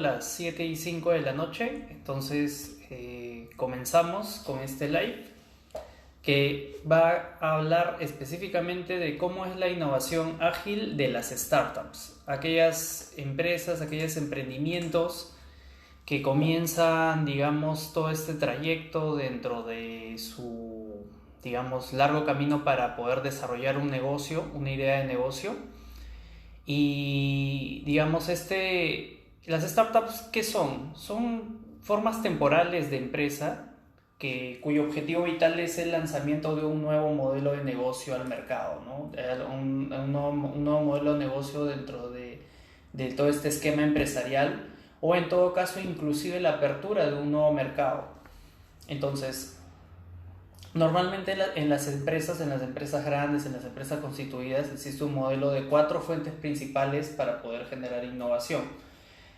Las 7:05 de la noche, entonces comenzamos con este live que va a hablar específicamente de cómo es la innovación ágil de las startups, aquellas empresas, aquellos emprendimientos que comienzan, digamos, todo este trayecto dentro de su, digamos, largo camino para poder desarrollar un negocio, una idea de negocio. Y digamos, las startups, ¿qué son? Son formas temporales de empresa cuyo objetivo vital es el lanzamiento de un nuevo modelo de negocio al mercado, ¿no? Un nuevo modelo de negocio dentro de todo este esquema empresarial, o en todo caso inclusive la apertura de un nuevo mercado. Entonces, normalmente en las empresas grandes, en las empresas constituidas, existe un modelo de 4 fuentes principales para poder generar innovación.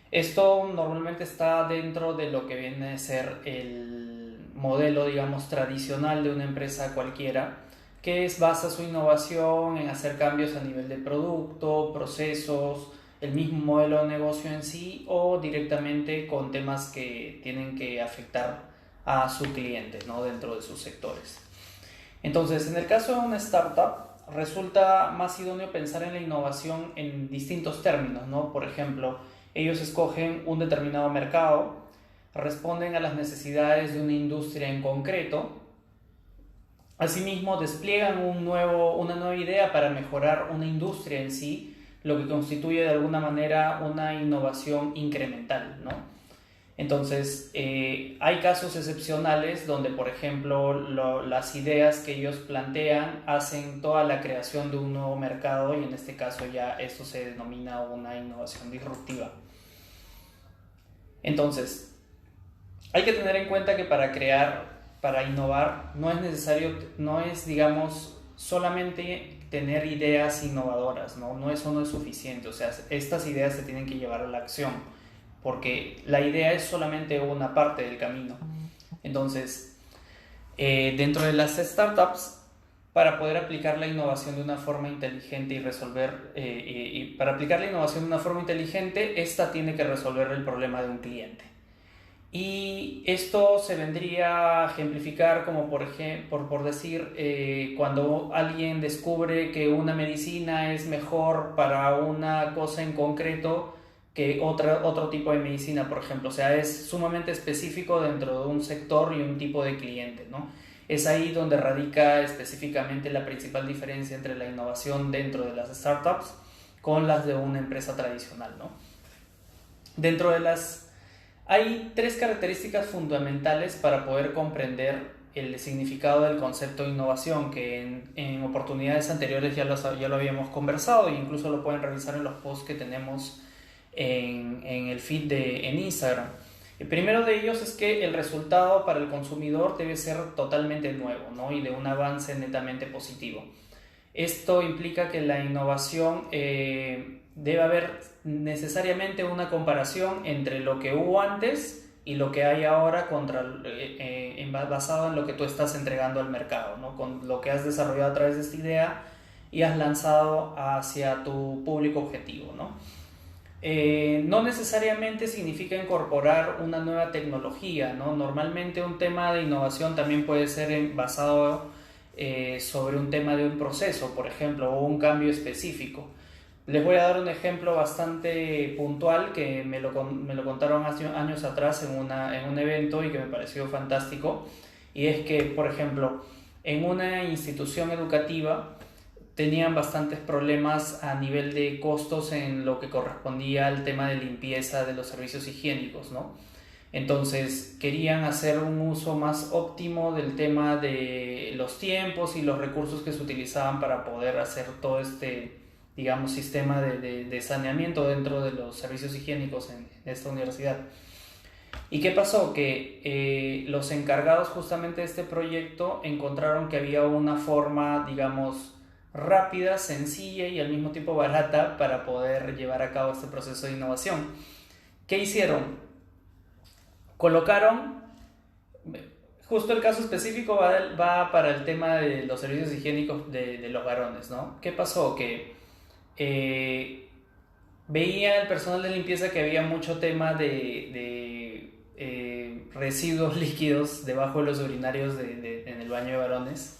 Esto normalmente está dentro de lo que viene a ser el modelo, digamos, tradicional de una empresa cualquiera, que basa su innovación en hacer cambios a nivel de producto, procesos, el mismo modelo de negocio en sí, o directamente con temas que tienen que afectar a su cliente, ¿no? Dentro de sus sectores. Entonces, en el caso de una startup, resulta más idóneo pensar en la innovación en distintos términos, ¿no? Por ejemplo, ellos escogen un determinado mercado, responden a las necesidades de una industria en concreto, asimismo despliegan una nueva idea para mejorar una industria en sí, lo que constituye de alguna manera una innovación incremental, ¿no? Entonces, hay casos excepcionales donde, por ejemplo, las ideas que ellos plantean hacen toda la creación de un nuevo mercado, y en este caso ya esto se denomina una innovación disruptiva. Entonces, hay que tener en cuenta que para innovar, no es, digamos, solamente tener ideas innovadoras, ¿no? Eso no es suficiente. O sea, estas ideas se tienen que llevar a la acción, porque la idea es solamente una parte del camino. Entonces, dentro de las startups, para poder aplicar la innovación de una forma inteligente y para aplicar la innovación de una forma inteligente, esta tiene que resolver el problema de un cliente. Y esto se vendría a ejemplificar como por decir, cuando alguien descubre que una medicina es mejor para una cosa en concreto que otro tipo de medicina, por ejemplo. O sea, es sumamente específico dentro de un sector y un tipo de cliente, ¿no? Es ahí donde radica específicamente la principal diferencia entre la innovación dentro de las startups con las de una empresa tradicional, ¿no? Dentro de las Hay tres características fundamentales para poder comprender el significado del concepto de innovación, que en oportunidades anteriores ya lo habíamos conversado, e incluso lo pueden revisar en los posts que tenemos en el feed en Instagram. El primero de ellos es que el resultado para el consumidor debe ser totalmente nuevo, ¿no? Y de un avance netamente positivo. Esto implica que la innovación debe haber necesariamente una comparación entre lo que hubo antes y lo que hay ahora basado en lo que tú estás entregando al mercado, ¿no? Con lo que has desarrollado a través de esta idea y has lanzado hacia tu público objetivo, ¿no? No necesariamente significa incorporar una nueva tecnología, ¿no? Normalmente un tema de innovación también puede ser basado sobre un tema de un proceso, por ejemplo, o un cambio específico. Les voy a dar un ejemplo bastante puntual que me lo contaron hace años atrás en un evento y que me pareció fantástico. Y es que, por ejemplo, en una institución educativa tenían bastantes problemas a nivel de costos en lo que correspondía al tema de limpieza de los servicios higiénicos, ¿no? Entonces querían hacer un uso más óptimo del tema de los tiempos y los recursos que se utilizaban para poder hacer todo este, digamos, sistema de saneamiento dentro de los servicios higiénicos en esta universidad. ¿Y qué pasó? Que los encargados justamente de este proyecto encontraron que había una forma, digamos, rápida, sencilla y al mismo tiempo barata para poder llevar a cabo este proceso de innovación. ¿Qué hicieron? Colocaron, justo el caso específico va para el tema de los servicios higiénicos de los varones, ¿no? ¿Qué pasó? Que eh, veía el personal de limpieza que había mucho tema residuos líquidos debajo de los urinarios en el baño de varones.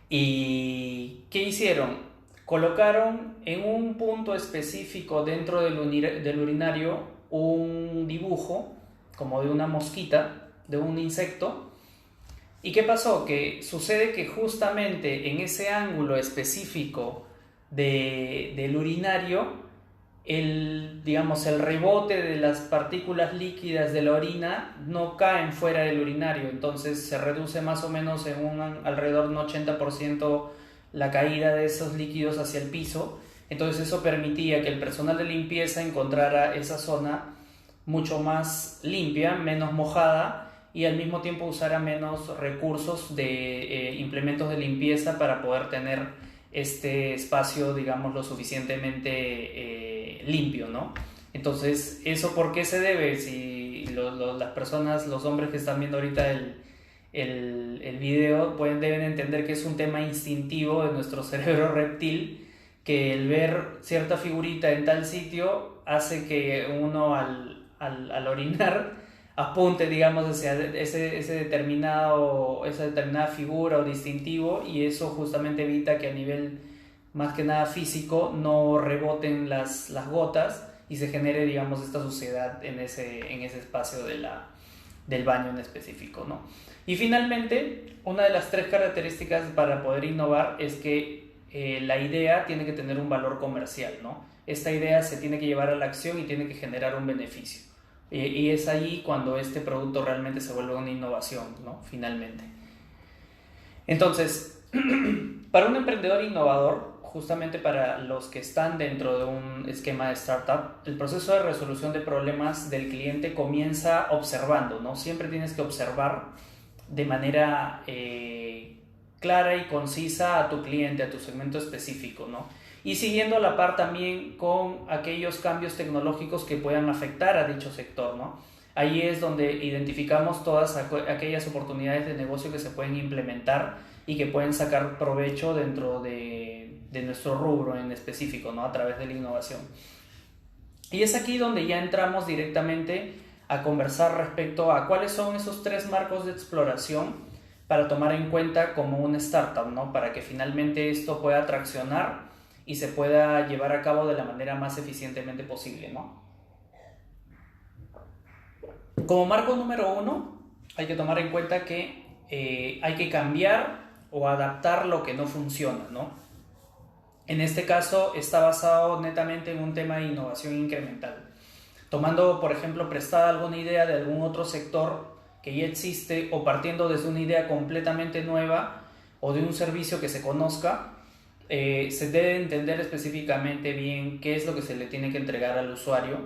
¿Y qué hicieron? Colocaron en un punto específico dentro del urinario un dibujo como de una mosquita, de un insecto. ¿Y qué pasó? Que sucede que justamente en ese ángulo específico del urinario, digamos, el rebote de las partículas líquidas de la orina no caen fuera del urinario, entonces se reduce más o menos en alrededor de un 80% la caída de esos líquidos hacia el piso. Entonces eso permitía que el personal de limpieza encontrara esa zona mucho más limpia, menos mojada, y al mismo tiempo usara menos recursos de implementos de limpieza para poder tener este espacio, digamos, lo suficientemente limpio, ¿no? Entonces, ¿eso por qué se debe? Si las personas, los hombres que están viendo ahorita el video, deben entender que es un tema instintivo de nuestro cerebro reptil, que el ver cierta figurita en tal sitio hace que uno al orinar apunte, digamos, hacia esa determinada figura o distintivo, y eso justamente evita que a nivel más que nada físico no reboten las gotas y se genere, digamos, esta suciedad en ese espacio del baño en específico, ¿no? Y finalmente, una de las 3 características para poder innovar es que la idea tiene que tener un valor comercial, ¿no? Esta idea se tiene que llevar a la acción y tiene que generar un beneficio. Y es ahí cuando este producto realmente se vuelve una innovación, ¿no? Finalmente. Entonces, para un emprendedor innovador, justamente para los que están dentro de un esquema de startup, el proceso de resolución de problemas del cliente comienza observando, ¿no? Siempre tienes que observar de manera clara y concisa a tu cliente, a tu segmento específico, ¿no? Y siguiendo a la par también con aquellos cambios tecnológicos que puedan afectar a dicho sector, ¿no? Ahí es donde identificamos todas aquellas oportunidades de negocio que se pueden implementar y que pueden sacar provecho dentro de nuestro rubro en específico, ¿no? A través de la innovación. Y es aquí donde ya entramos directamente a conversar respecto a cuáles son esos 3 marcos de exploración para tomar en cuenta como una startup, ¿no? Para que finalmente esto pueda traccionar y se pueda llevar a cabo de la manera más eficientemente posible, ¿no? Como marco número 1, hay que tomar en cuenta que hay que cambiar o adaptar lo que no funciona, ¿no? En este caso está basado netamente en un tema de innovación incremental. Tomando, por ejemplo, prestada alguna idea de algún otro sector que ya existe, o partiendo desde una idea completamente nueva o de un servicio que se conozca, se debe entender específicamente bien qué es lo que se le tiene que entregar al usuario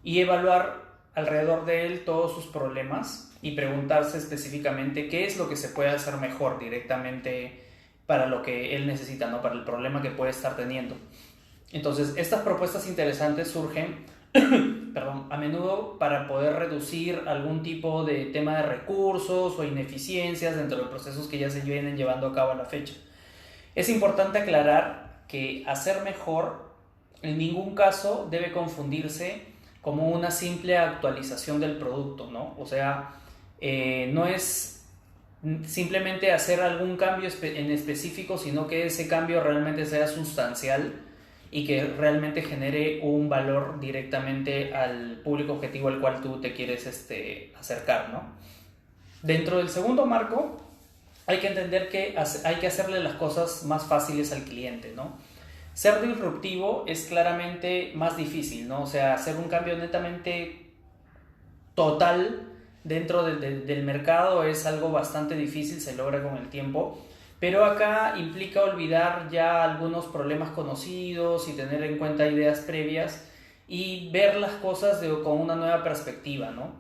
y evaluar alrededor de él todos sus problemas y preguntarse específicamente qué es lo que se puede hacer mejor directamente para lo que él necesita, ¿no? Para el problema que puede estar teniendo. Entonces, estas propuestas interesantes surgen a menudo para poder reducir algún tipo de tema de recursos o ineficiencias dentro de procesos que ya se vienen llevando a cabo a la fecha. Es importante aclarar que hacer mejor en ningún caso debe confundirse como una simple actualización del producto, ¿no? O sea, no es simplemente hacer algún cambio en específico, sino que ese cambio realmente sea sustancial y que realmente genere un valor directamente al público objetivo al cual tú te quieres acercar, ¿no? Dentro del segundo marco, hay que entender que hay que hacerle las cosas más fáciles al cliente, ¿no? Ser disruptivo es claramente más difícil, ¿no? O sea, hacer un cambio netamente total dentro del mercado es algo bastante difícil, se logra con el tiempo, pero acá implica olvidar ya algunos problemas conocidos y tener en cuenta ideas previas y ver las cosas con una nueva perspectiva, ¿no?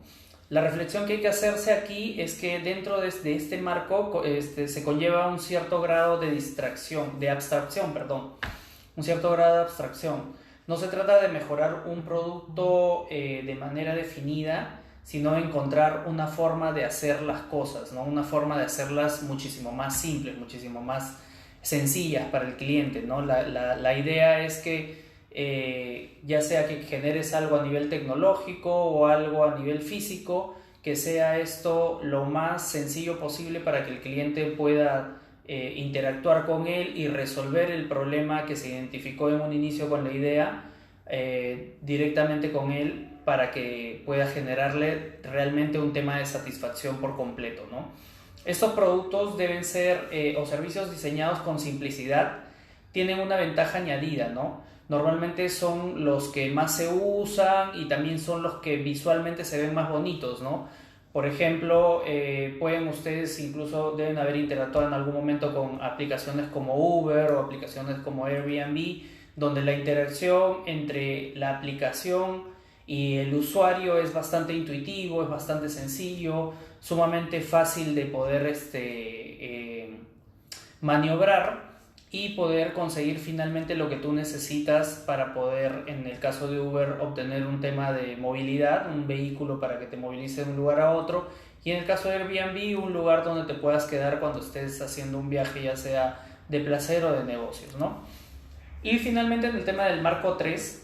La reflexión que hay que hacerse aquí es que dentro de este marco se conlleva un cierto grado de abstracción, un cierto grado de abstracción. No se trata de mejorar un producto de manera definida, sino encontrar una forma de hacer las cosas, ¿no? Una forma de hacerlas muchísimo más simples, muchísimo más sencillas para el cliente, ¿no? La idea es que ya sea que generes algo a nivel tecnológico o algo a nivel físico, que sea esto lo más sencillo posible para que el cliente pueda interactuar con él y resolver el problema que se identificó en un inicio con la idea directamente con él, para que pueda generarle realmente un tema de satisfacción por completo, ¿no? Estos productos deben ser o servicios diseñados con simplicidad, tienen una ventaja añadida, ¿no? Normalmente son los que más se usan y también son los que visualmente se ven más bonitos, ¿no? Por ejemplo, pueden ustedes incluso deben haber interactuado en algún momento con aplicaciones como Uber o aplicaciones como Airbnb, donde la interacción entre la aplicación y el usuario es bastante intuitivo, es bastante sencillo, sumamente fácil de poder maniobrar y poder conseguir finalmente lo que tú necesitas para poder, en el caso de Uber, obtener un tema de movilidad, un vehículo para que te movilice de un lugar a otro, y en el caso de Airbnb, un lugar donde te puedas quedar cuando estés haciendo un viaje, ya sea de placer o de negocios, ¿no? Y finalmente, en el tema del marco 3,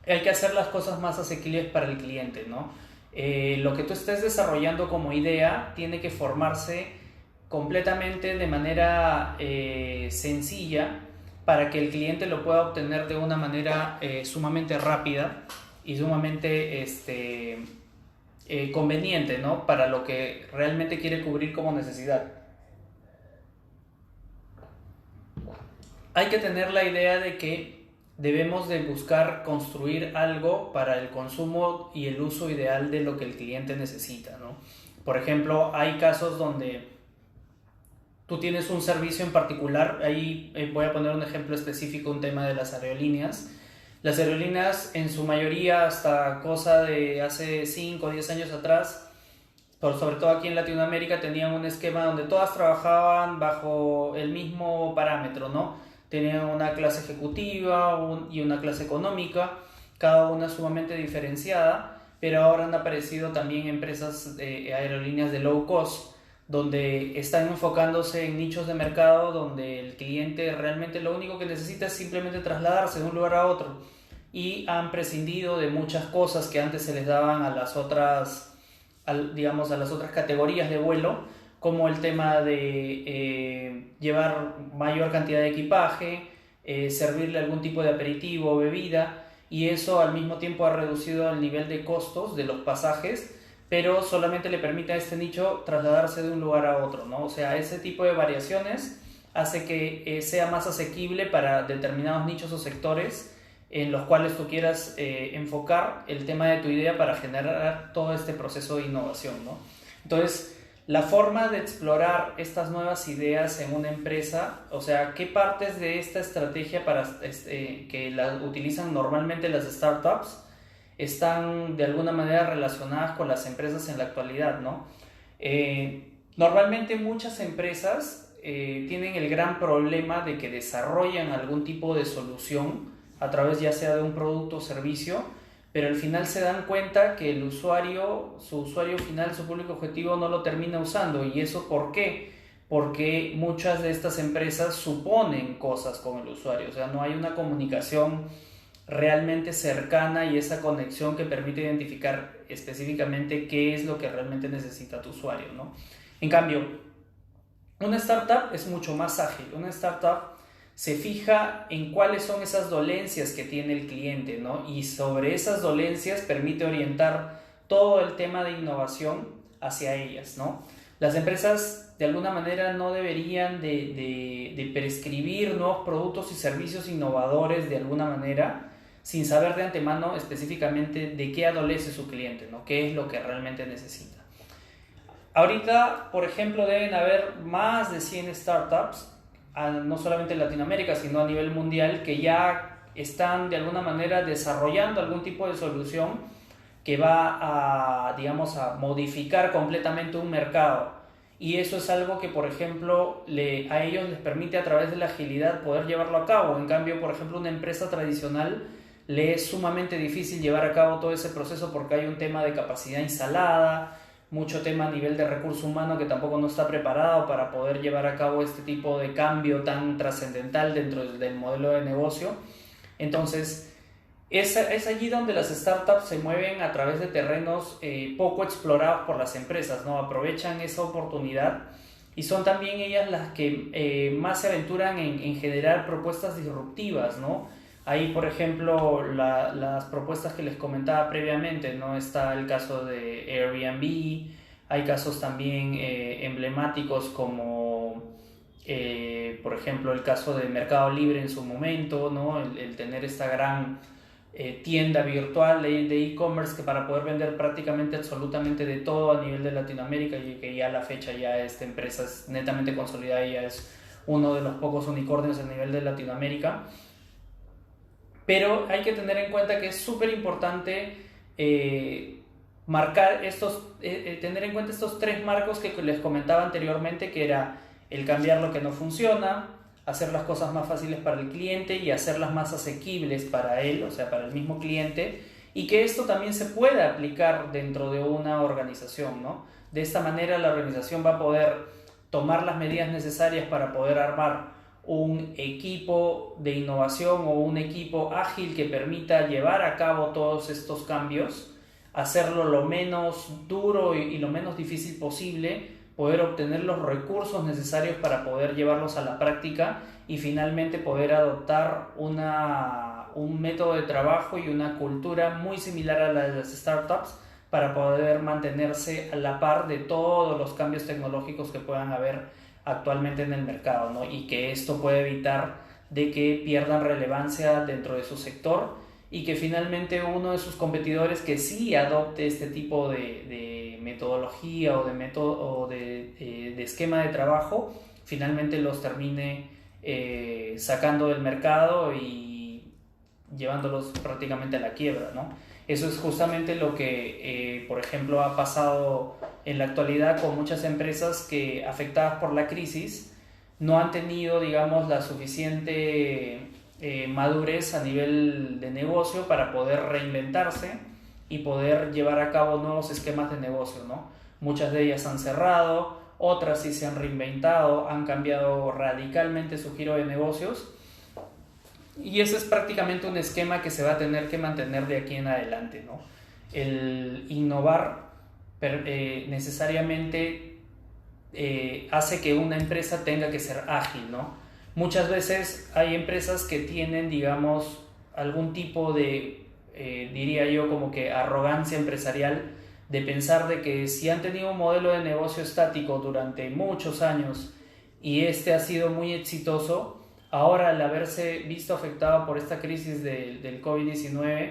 hay que hacer las cosas más asequibles para el cliente, ¿no? Lo que tú estés desarrollando como idea tiene que formarse completamente de manera sencilla, para que el cliente lo pueda obtener de una manera sumamente rápida y sumamente conveniente, ¿no? Para lo que realmente quiere cubrir como necesidad. Hay que tener la idea de que debemos de buscar construir algo para el consumo y el uso ideal de lo que el cliente necesita, ¿no? Por ejemplo, hay casos donde tú tienes un servicio en particular. Ahí voy a poner un ejemplo específico, un tema de las aerolíneas. Las aerolíneas, en su mayoría, hasta cosa de hace 5 o 10 años atrás, sobre todo aquí en Latinoamérica, tenían un esquema donde todas trabajaban bajo el mismo parámetro, ¿no? Tenían una clase ejecutiva y una clase económica, cada una sumamente diferenciada, pero ahora han aparecido también empresas de aerolíneas de low cost, donde están enfocándose en nichos de mercado donde el cliente realmente lo único que necesita es simplemente trasladarse de un lugar a otro, y han prescindido de muchas cosas que antes se les daban a las otras, digamos, a las otras categorías de vuelo, como el tema de llevar mayor cantidad de equipaje, servirle algún tipo de aperitivo o bebida, y eso al mismo tiempo ha reducido el nivel de costos de los pasajes, pero solamente le permite a este nicho trasladarse de un lugar a otro, ¿no? O sea, ese tipo de variaciones hace que sea más asequible para determinados nichos o sectores en los cuales tú quieras enfocar el tema de tu idea para generar todo este proceso de innovación, ¿no? Entonces, la forma de explorar estas nuevas ideas en una empresa, o sea, qué partes de esta estrategia que la utilizan normalmente las startups están de alguna manera relacionadas con las empresas en la actualidad, ¿no? Normalmente muchas empresas tienen el gran problema de que desarrollan algún tipo de solución a través ya sea de un producto o servicio, pero al final se dan cuenta que el usuario, su usuario final, su público objetivo no lo termina usando. ¿Y eso por qué? Porque muchas de estas empresas suponen cosas con el usuario, o sea, no hay una comunicación realmente cercana y esa conexión que permite identificar específicamente qué es lo que realmente necesita tu usuario, ¿no? En cambio, una startup es mucho más ágil. Una startup se fija en cuáles son esas dolencias que tiene el cliente, ¿no? Y sobre esas dolencias permite orientar todo el tema de innovación hacia ellas, ¿no? Las empresas de alguna manera no deberían de prescribir nuevos productos y servicios innovadores de alguna manera, sin saber de antemano específicamente de qué adolece su cliente, ¿no? Qué es lo que realmente necesita. Ahorita, por ejemplo, deben haber más de 100 startups, no solamente en Latinoamérica, sino a nivel mundial, que ya están de alguna manera desarrollando algún tipo de solución que va a, digamos, a modificar completamente un mercado. Y eso es algo que, por ejemplo, a ellos les permite a través de la agilidad poder llevarlo a cabo. En cambio, por ejemplo, una empresa tradicional le es sumamente difícil llevar a cabo todo ese proceso porque hay un tema de capacidad instalada, mucho tema a nivel de recurso humano que tampoco no está preparado para poder llevar a cabo este tipo de cambio tan trascendental dentro del modelo de negocio. Entonces, es allí donde las startups se mueven a través de terrenos poco explorados por las empresas, ¿no? Aprovechan esa oportunidad y son también ellas las que más se aventuran en generar propuestas disruptivas, ¿no? Ahí, por ejemplo, las propuestas que les comentaba previamente, ¿no? Está el caso de Airbnb, hay casos también emblemáticos como, por ejemplo, el caso de Mercado Libre en su momento, ¿no? El tener esta gran tienda virtual de e-commerce que para poder vender prácticamente absolutamente de todo a nivel de Latinoamérica, y que ya a la fecha ya esta empresa es netamente consolidada y ya es uno de los pocos unicornios a nivel de Latinoamérica. Pero hay que tener en cuenta que es súper importante tener en cuenta estos tres marcos que les comentaba anteriormente, que era el cambiar lo que no funciona, hacer las cosas más fáciles para el cliente y hacerlas más asequibles para él, o sea, para el mismo cliente, y que esto también se pueda aplicar dentro de una organización, ¿no? De esta manera la organización va a poder tomar las medidas necesarias para poder armar un equipo de innovación o un equipo ágil que permita llevar a cabo todos estos cambios, hacerlo lo menos duro y lo menos difícil posible, poder obtener los recursos necesarios para poder llevarlos a la práctica y finalmente poder adoptar un método de trabajo y una cultura muy similar a la de las startups para poder mantenerse a la par de todos los cambios tecnológicos que puedan haber actualmente en el mercado, ¿no? Y que esto puede evitar de que pierdan relevancia dentro de su sector y que finalmente uno de sus competidores que sí adopte este tipo de metodología o de método o de esquema de trabajo finalmente los termine sacando del mercado y llevándolos prácticamente a la quiebra, ¿no? Eso es justamente lo que, por ejemplo, ha pasado en la actualidad con muchas empresas que, afectadas por la crisis, no han tenido, digamos, la suficiente madurez a nivel de negocio para poder reinventarse y poder llevar a cabo nuevos esquemas de negocio, ¿no? Muchas de ellas han cerrado, otras sí se han reinventado, han cambiado radicalmente su giro de negocios. Y ese es prácticamente un esquema que se va a tener que mantener de aquí en adelante, ¿no? El innovar necesariamente hace que una empresa tenga que ser ágil, ¿no? Muchas veces hay empresas que tienen, digamos, algún tipo de, diría yo, como que arrogancia empresarial de pensar de que si han tenido un modelo de negocio estático durante muchos años y este ha sido muy exitoso, ahora al haberse visto afectado por esta crisis del COVID-19,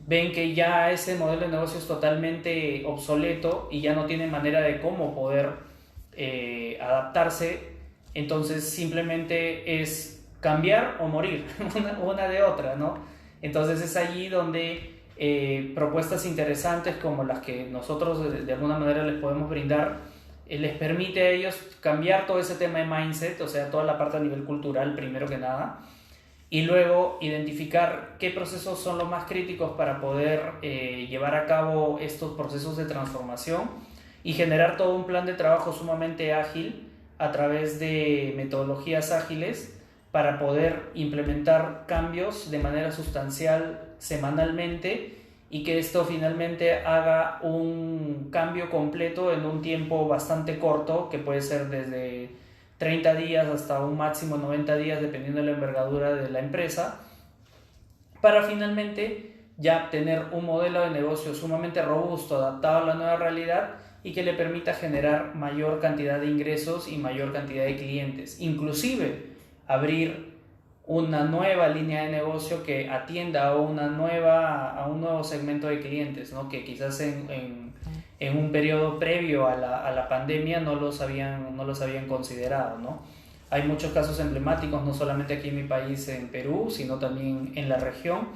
ven que ya ese modelo de negocio es totalmente obsoleto y ya no tiene manera de cómo poder adaptarse, entonces simplemente es cambiar o morir, una de otra, ¿no? Entonces es allí donde propuestas interesantes como las que nosotros de alguna manera les podemos brindar les permite a ellos cambiar todo ese tema de mindset, o sea, toda la parte a nivel cultural primero que nada, y luego identificar qué procesos son los más críticos para poder llevar a cabo estos procesos de transformación y generar todo un plan de trabajo sumamente ágil a través de metodologías ágiles para poder implementar cambios de manera sustancial semanalmente y que esto finalmente haga un cambio completo en un tiempo bastante corto, que puede ser desde 30 días hasta un máximo 90 días, dependiendo de la envergadura de la empresa, para finalmente ya tener un modelo de negocio sumamente robusto, adaptado a la nueva realidad y que le permita generar mayor cantidad de ingresos y mayor cantidad de clientes. Inclusive abrir una nueva línea de negocio que atienda a un nuevo segmento de clientes, ¿no? Que quizás en un periodo previo a la pandemia no los habían considerado, ¿no? Hay muchos casos emblemáticos, no solamente aquí en mi país, en Perú, sino también en la región.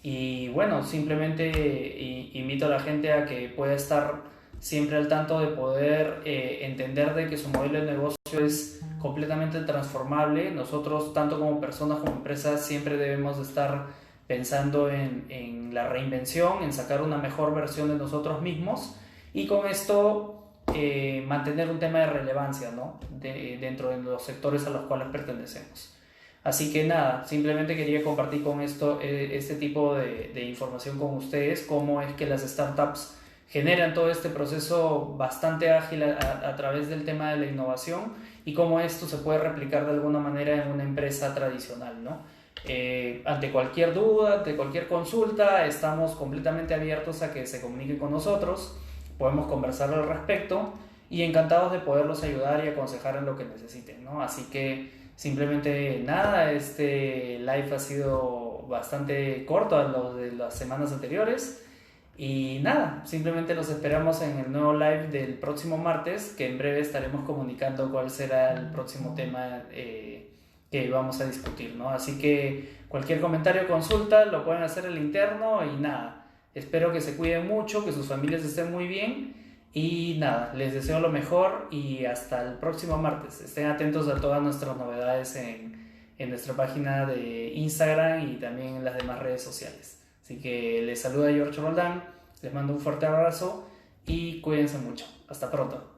Y bueno, simplemente invito a la gente a que pueda estar siempre al tanto de poder entender de que su modelo de negocio es completamente transformable. Nosotros, tanto como personas como empresas, siempre debemos de estar pensando en la reinvención, en sacar una mejor versión de nosotros mismos y con esto mantener un tema de relevancia, ¿no? Dentro de los sectores a los cuales pertenecemos. Así que nada, simplemente quería compartir con esto este tipo de información con ustedes, cómo es que las startups generan todo este proceso bastante ágil a través del tema de la innovación y cómo esto se puede replicar de alguna manera en una empresa tradicional, ¿no? Ante cualquier duda, ante cualquier consulta, estamos completamente abiertos a que se comuniquen con nosotros, podemos conversar al respecto y encantados de poderlos ayudar y aconsejar en lo que necesiten, ¿no? Así que simplemente nada, este live ha sido bastante corto a lo de las semanas anteriores y nada, simplemente los esperamos en el nuevo live del próximo martes, que en breve estaremos comunicando cuál será el próximo tema que vamos a discutir, ¿no? Así que cualquier comentario o consulta lo pueden hacer al interno y nada, espero que se cuiden mucho, que sus familias estén muy bien y nada, les deseo lo mejor y hasta el próximo martes. Estén atentos a todas nuestras novedades en nuestra página de Instagram y también en las demás redes sociales. Así que les saluda George Roldán, les mando un fuerte abrazo y cuídense mucho. Hasta pronto.